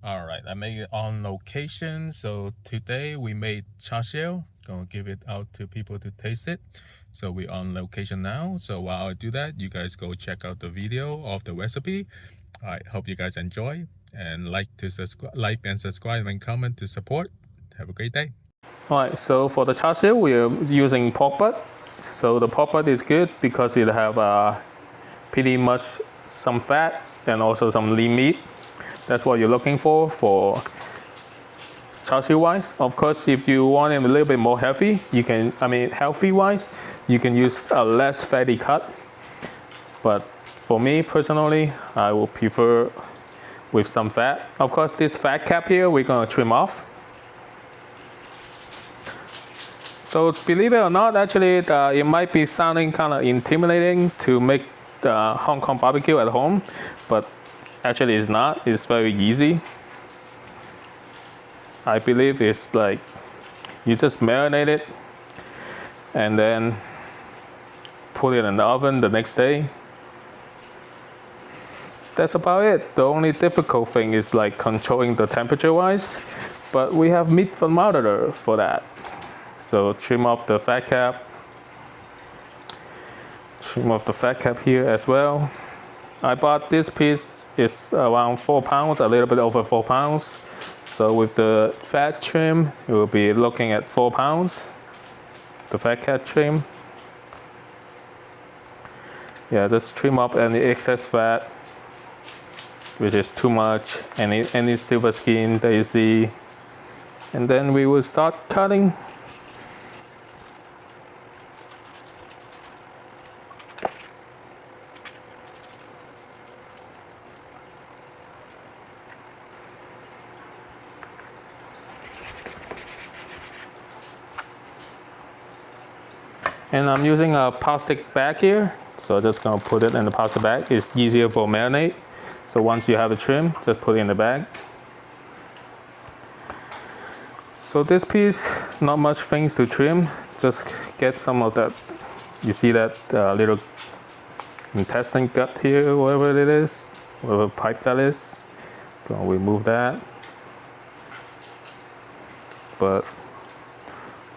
All right, I made it on location. So today we made chashu. Gonna give it out to people to taste it. So we're on location now. So while I do that, you guys go check out the video of the recipe. I hope you guys enjoy and like and subscribe and comment to support. Have a great day. All right, so for the chashu, we are using pork butt. So the pork butt is good because it have pretty much some fat and also some lean meat. That's what you're looking for chashu wise. Of course, if you want it a little bit more healthy, healthy wise, you can use a less fatty cut. But for me personally, I will prefer with some fat. Of course, this fat cap here, we're gonna trim off. So believe it or not, actually, it might be sounding kind of intimidating to make the Hong Kong barbecue at home, but actually it's not. It's very easy. I believe it's like you just marinate it and then put it in the oven the next day. That's about it. The only difficult thing is like controlling the temperature wise, but we have meat thermometer for that. So trim off the fat cap. Trim off the fat cap here as well. I bought this piece, is around 4 pounds, a little bit over 4 pounds. So with the fat trim, you will be looking at 4 pounds. The fat cap trim. Yeah, just trim up any excess fat, which is too much, any silver skin that you see. And then we will start cutting. And I'm using a plastic bag here, so I'm just gonna put it in the plastic bag. It's easier for marinade. So once you have the trim, just put it in the bag. So this piece, not much things to trim. Just get some of that. You see that little intestine gut here, whatever it is, whatever pipe that is. Gonna remove that. But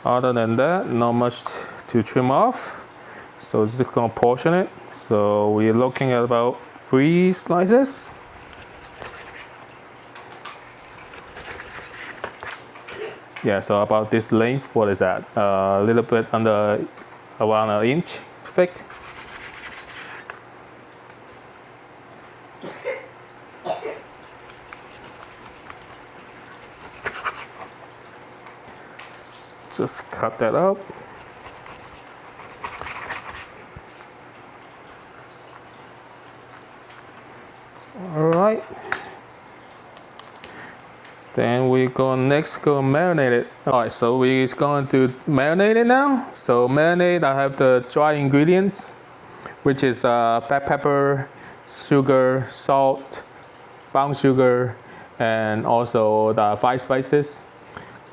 other than that, not much to trim off. So just gonna portion it. So we're looking at about 3 slices. Yeah, so about this length. What is that? A little bit under around 1 inch thick. Just cut that up. All right. Then we're going next go marinate it. All right, so we're going to marinate it now. So marinade, I have the dry ingredients, which is black pepper, sugar, salt, brown sugar, and also the 5 spices.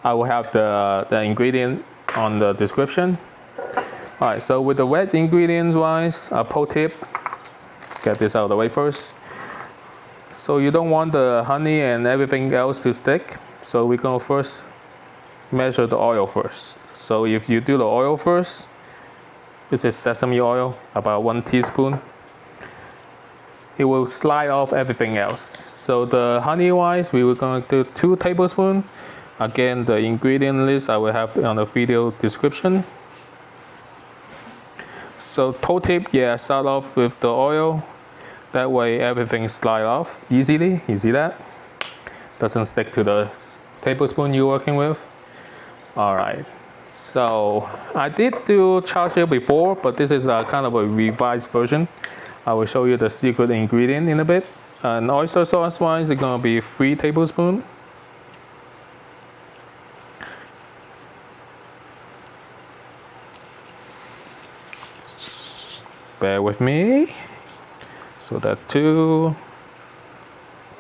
I will have the ingredient on the description. All right, so with the wet ingredients wise, a pro tip, get this out of the way first. So you don't want the honey and everything else to stick. So we're gonna first measure the oil first. So if you do the oil first, this is sesame oil, about 1 teaspoon. It will slide off everything else. So the honey wise, we were gonna do 2 tablespoons. Again, the ingredient list I will have on the video description. So pro tip, yeah, start off with the oil. That way everything slides off easily. You see that? Doesn't stick to the tablespoon you're working with. All right. So I did do chashu before, but this is a kind of a revised version. I will show you the secret ingredient in a bit. And oyster sauce wise, it's gonna be 3 tablespoons. Bear with me. So that's 2,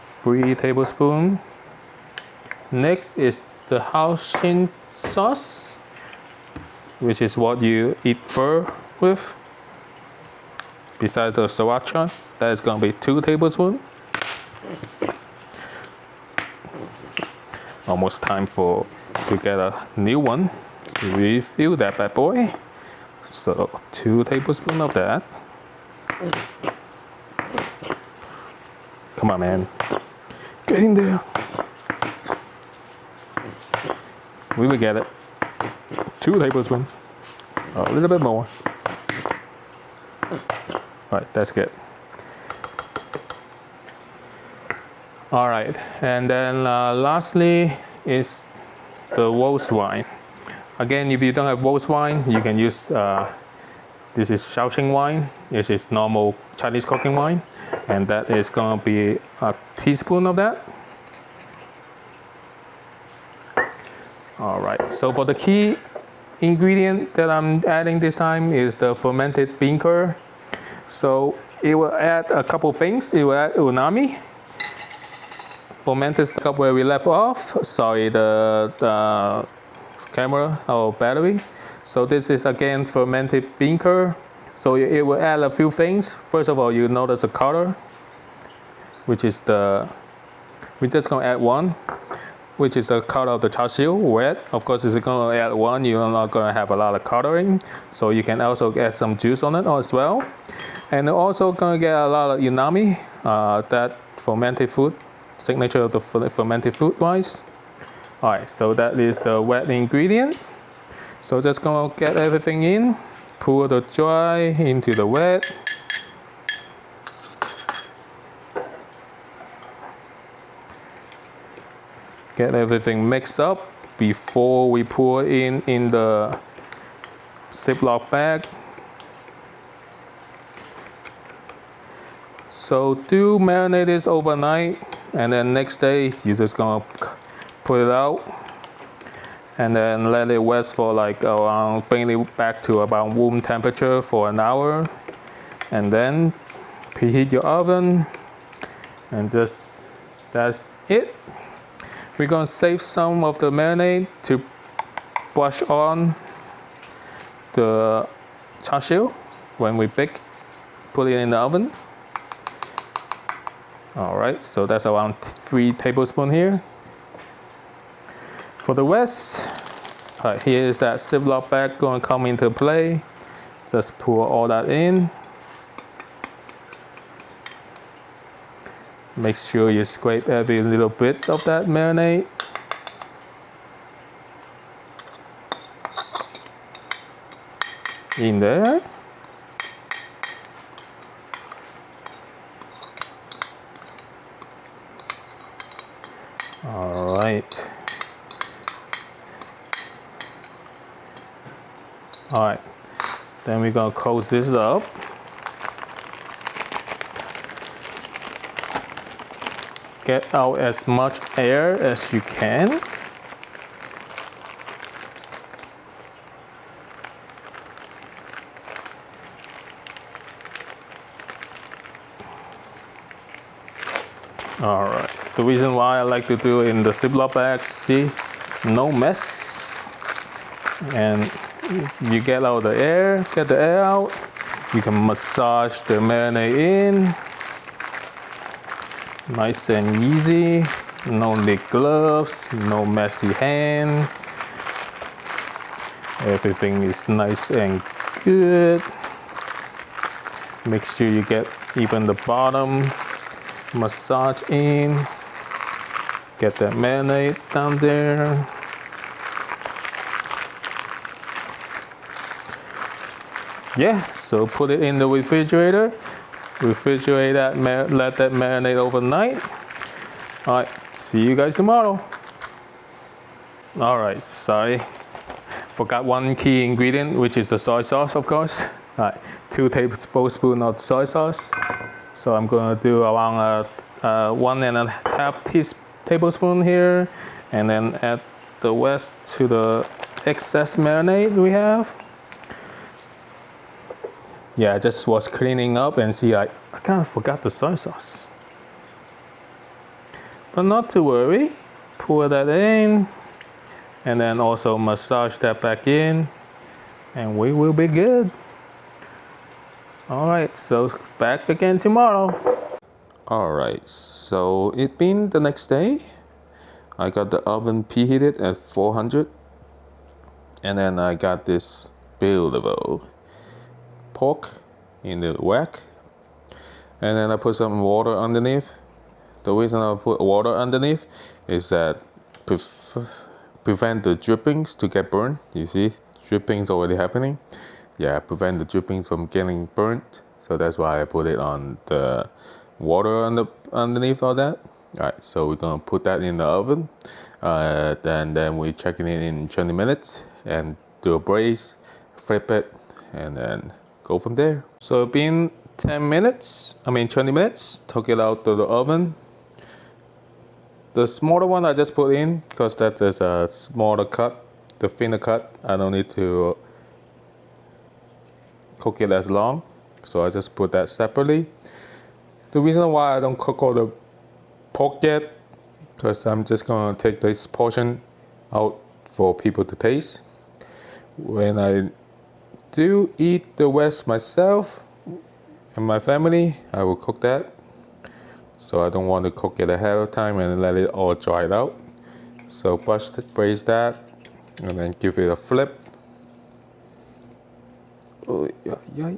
3 tablespoons. Next is the Hoisin sauce, which is what you eat pho with. Besides the sriracha, that is going to be 2 tablespoons. Almost time to get a new one. Refill that bad boy. So 2 tablespoons of that. Come on, man. Get in there. We will get it. 2 tablespoons. A little bit more. Alright, that's good. Alright, and then lastly is the rose wine. Again, if you don't have rose wine, you can use this is Shaoxing wine. This is normal Chinese cooking wine, and that is gonna be a teaspoon of that. Alright, so for the key ingredient that I'm adding this time is the fermented bean curd. So it will add a couple things. It will add umami. Fermented cup where we left off. Sorry, the camera or battery. So this is again fermented bean curd. So it will add a few things. First of all, you notice the color, which is we're just gonna add one, which is the color of the chashu, red. Of course, if you're gonna add one, you're not gonna have a lot of coloring. So you can also add some juice on it as well. And also gonna get a lot of umami, that fermented food, signature of the fermented food wise. Alright, so that is the wet ingredient. So just gonna get everything in, pour the dry into the wet. Get everything mixed up before we pour in the Ziploc bag. So do marinate this overnight, and then next day you're just gonna put it out and then let it rest for like around, bring it back to about room temperature for an hour, and then preheat your oven, and just that's it. We're gonna save some of the marinade to brush on the chashu when we bake, put it in the oven. Alright, so that's around 3 tablespoons here. For the rest, here is that Ziploc bag going to come into play. Just pour all that in. Make sure you scrape every little bit of that marinade. In there. All right. All right. Then we're gonna close this up. Get out as much air as you can. All right. The reason why I like to do it in the Ziploc bag, see, no mess. And you get out the air, get the air out. You can massage the marinade in. Nice and easy. No need gloves, no messy hand. Everything is nice and good. Make sure you get even the bottom. Massage in. Get that marinade down there. Yeah, so put it in the refrigerator. Refrigerate that, let that marinate overnight. All right, see you guys tomorrow. All right, sorry. Forgot one key ingredient, which is the soy sauce, of course. All right, 2 tablespoons of soy sauce. So I'm gonna do around 1.5 tablespoons here, and then add the rest to the excess marinade we have. Yeah, I just was cleaning up and see I kind of forgot the soy sauce. But not to worry, pour that in, and then also massage that back in, and we will be good. All right, so back again tomorrow. All right, so it been the next day, I got the oven preheated at 400, and then I got this beautiful pork in the wok, and then I put some water underneath. The reason I put water underneath is that prevent the drippings to get burned. You see, drippings already happening. Yeah, prevent the drippings from getting burnt. So that's why I put it on the water underneath all that. All right, so we're gonna put that in the oven. Then we check it in 20 minutes and do a braise, flip it, and then go from there. So it's been 20 minutes, took it out of the oven. The smaller one I just put in because that is a smaller cut, the thinner cut. I don't need to cook it as long, so I just put that separately. The reason why I don't cook all the pork yet, because I'm just gonna take this portion out for people to taste. When I do eat the rest myself and my family, I will cook that. So I don't want to cook it ahead of time and let it all dry out. So braise that and then give it a flip. Oh, yeah.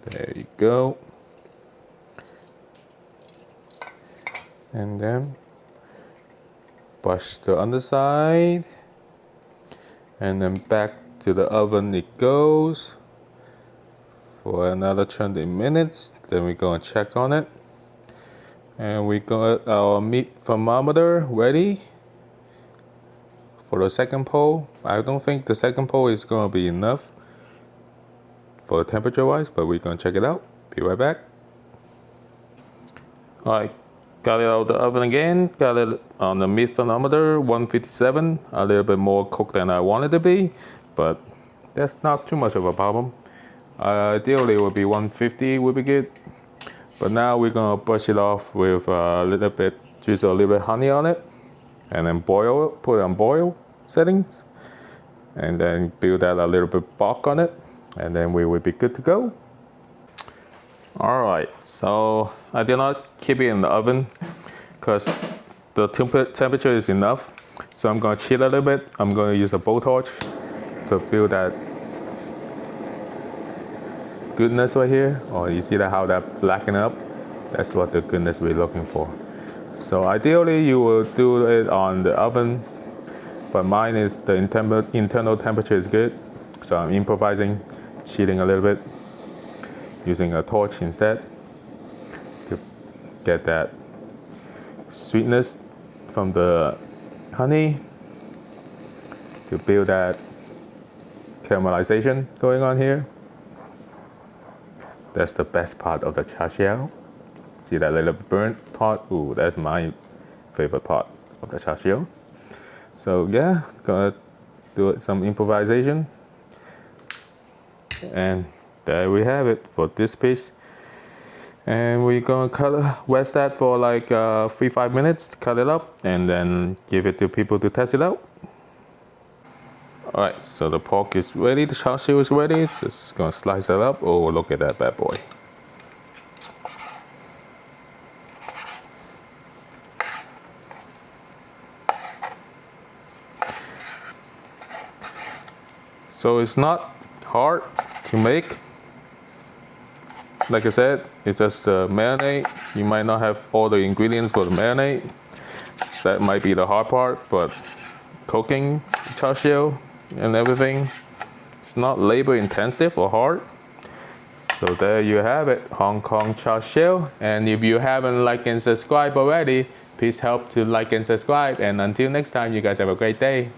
There you go. And then brush the underside. And then back to the oven it goes for another 20 minutes. Then we're gonna check on it. And we got our meat thermometer ready for the second pull. I don't think the second pull is gonna be enough for temperature wise, but we're gonna check it out. Be right back. Alright, got it out of the oven again. Got it on the meat thermometer, 157. A little bit more cooked than I wanted to be, but that's not too much of a problem. Ideally it would be 150 would be good. But now we're gonna brush it off with a little bit, just a little bit honey on it, and then boil it, put it on boil settings, and then build that a little bit bulk on it, and then we will be good to go. Alright, so I did not keep it in the oven because the temperature is enough. So I'm gonna chill a little bit. I'm gonna use a blowtorch to build that goodness right here. Oh, you see that how that blacken up? That's what the goodness we're looking for. So ideally you will do it on the oven, but mine is the internal temperature is good. So I'm improvising, chilling a little bit, using a torch instead to get that sweetness from the honey, to build that caramelization going on here. That's the best part of the chashu. See that little burnt part? Ooh, that's my favorite part of the chashu. So yeah, gonna do some improvisation. And there we have it for this piece. And we're gonna rest that for like 3-5 minutes, cut it up, and then give it to people to test it out. Alright, so the pork is ready, the chashu is ready. Just gonna slice it up. Oh, look at that bad boy. So it's not hard to make. Like I said, it's just the marinade. You might not have all the ingredients for the marinade. That might be the hard part, but cooking the chashu and everything, it's not labor intensive or hard. So there you have it, Hong Kong chashu. And if you haven't liked and subscribed already, please help to like and subscribe. And until next time, you guys have a great day.